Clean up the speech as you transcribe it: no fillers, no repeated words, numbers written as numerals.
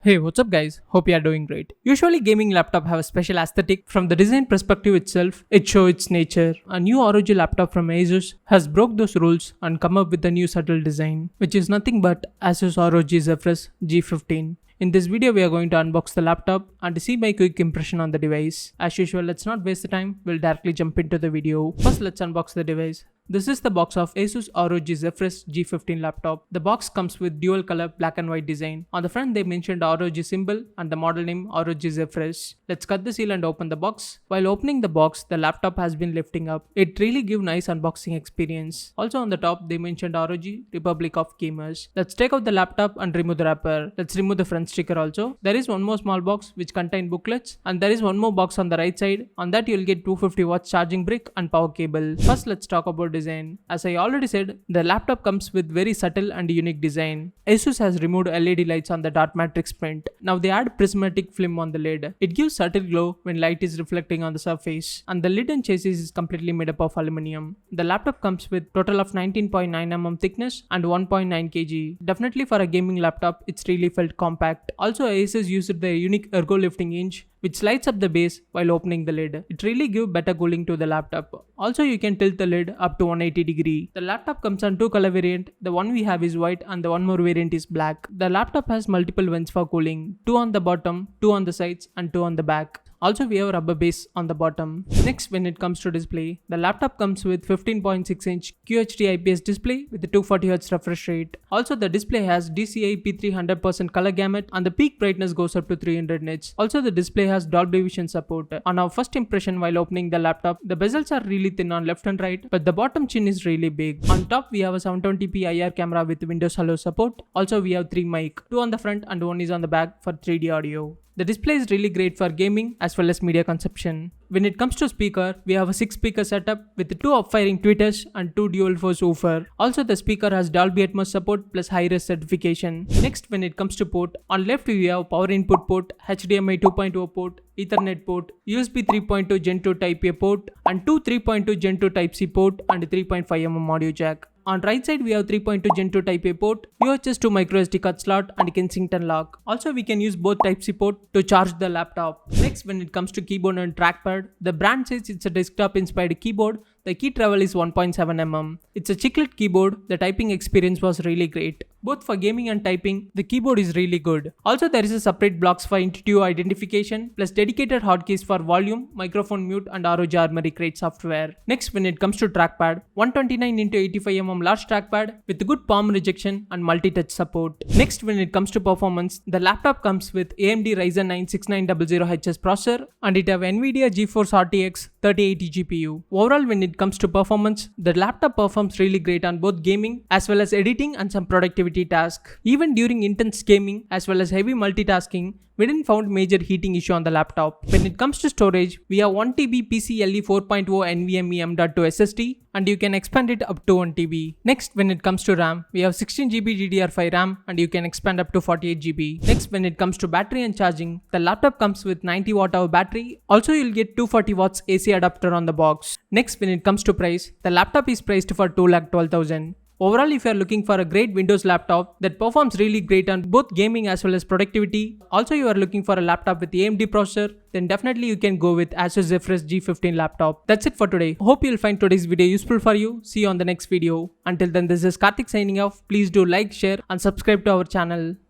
Hey, what's up guys? Hope you are doing great. Usually gaming laptop have a special aesthetic. From the design perspective itself, it shows its nature. A new ROG laptop from ASUS has broke those rules and come up with a new subtle design, which is nothing but ASUS ROG Zephyrus G15. In this video, we are going to unbox the laptop and see my quick impression on the device. As usual, let's not waste the time, we'll directly jump into the video. First, let's unbox the device. This is the box of ASUS ROG Zephyrus G15 laptop. The box comes with dual color black and white design. On the front they mentioned ROG symbol and the model name ROG Zephyrus. Let's cut the seal and open the box. While opening the box, the laptop has been lifting up. It really gives nice unboxing experience. Also on the top they mentioned ROG Republic of Gamers. Let's take out the laptop and remove the wrapper. Let's remove the front sticker also. There is one more small box which contain booklets, and there is one more box on the right side. On that you will get 250 watts charging brick and power cable. First let's talk about design. As I already said, the laptop comes with very subtle and unique design. ASUS has removed LED lights on the dot matrix print. Now they add prismatic film on the lid. It gives subtle glow when light is reflecting on the surface. And the lid and chassis is completely made up of aluminum. The laptop comes with total of 19.9 mm thickness and 1.9 kg. Definitely for a gaming laptop, it's really felt compact. Also ASUS used their unique ergo lifting hinge which slides up the base while opening the lid. It really gives better cooling to the laptop. Also you can tilt the lid up to 180 degree. The laptop comes on two color variant. The one we have is white and the one more variant is black. The laptop has multiple vents for cooling. 2 on the bottom, 2 on the sides and 2 on the back. Also we have rubber base on the bottom. Next, when it comes to display, the laptop comes with 15.6 inch QHD IPS display with a 240Hz refresh rate. Also the display has DCI P3 100% color gamut and the peak brightness goes up to 300 nits. Also the display has Dolby Vision support. On our first impression while opening the laptop, the bezels are really thin on left and right, but the bottom chin is really big. On top we have a 720p IR camera with Windows Hello support. Also we have 3 mic, 2 on the front and 1 is on the back for 3D audio. The display is really great for gaming as well as media consumption. When it comes to speaker, we have a 6 speaker setup with 2 up-firing tweeters and 2 dual force woofer. Also the speaker has Dolby Atmos support plus high-res certification. Next, when it comes to port, on left we have power input port, HDMI 2.0 port, Ethernet port, USB 3.2 Gen 2 Type A port and 2 3.2 Gen 2 Type C port and 3.5mm audio jack. On right side we have 3.2 Gen 2 Type A port, UHS 2 microSD card slot and Kensington lock. Also we can use both Type C port to charge the laptop. Next, when it comes to keyboard and trackpad, the brand says it's a desktop inspired keyboard. The key travel is 1.7 mm. It's a chiclet keyboard. The typing experience was really great. Both for gaming and typing, the keyboard is really good. Also there is a separate blocks for intuitive identification plus dedicated hotkeys for volume, microphone mute and ROG Armory Crate software. Next, when it comes to trackpad, 129x85mm large trackpad with good palm rejection and multi-touch support. Next, when it comes to performance, the laptop comes with AMD Ryzen 9 6900HS processor and it have NVIDIA GeForce RTX 3080 GPU. Overall, when it comes to performance, the laptop performs really great on both gaming as well as editing and some productivity tasks. Even during intense gaming as well as heavy multitasking, we didn't found major heating issue on the laptop. When it comes to storage, we have 1TB PCIe 4.0 NVMe M.2 SSD and you can expand it up to 1TB. Next, when it comes to RAM, we have 16GB DDR5 RAM and you can expand up to 48GB. Next, when it comes to battery and charging, the laptop comes with 90 Wh battery. Also, you'll get 240 watts AC adapter on the box. Next, when it comes to price, the laptop is priced for 2,12,000. Overall, if you are looking for a great Windows laptop that performs really great on both gaming as well as productivity, also you are looking for a laptop with AMD processor, then definitely you can go with ASUS Zephyrus G15 laptop. That's it for today. Hope you'll find today's video useful for you. See you on the next video. Until then, this is Karthik signing off. Please do like, share and subscribe to our channel.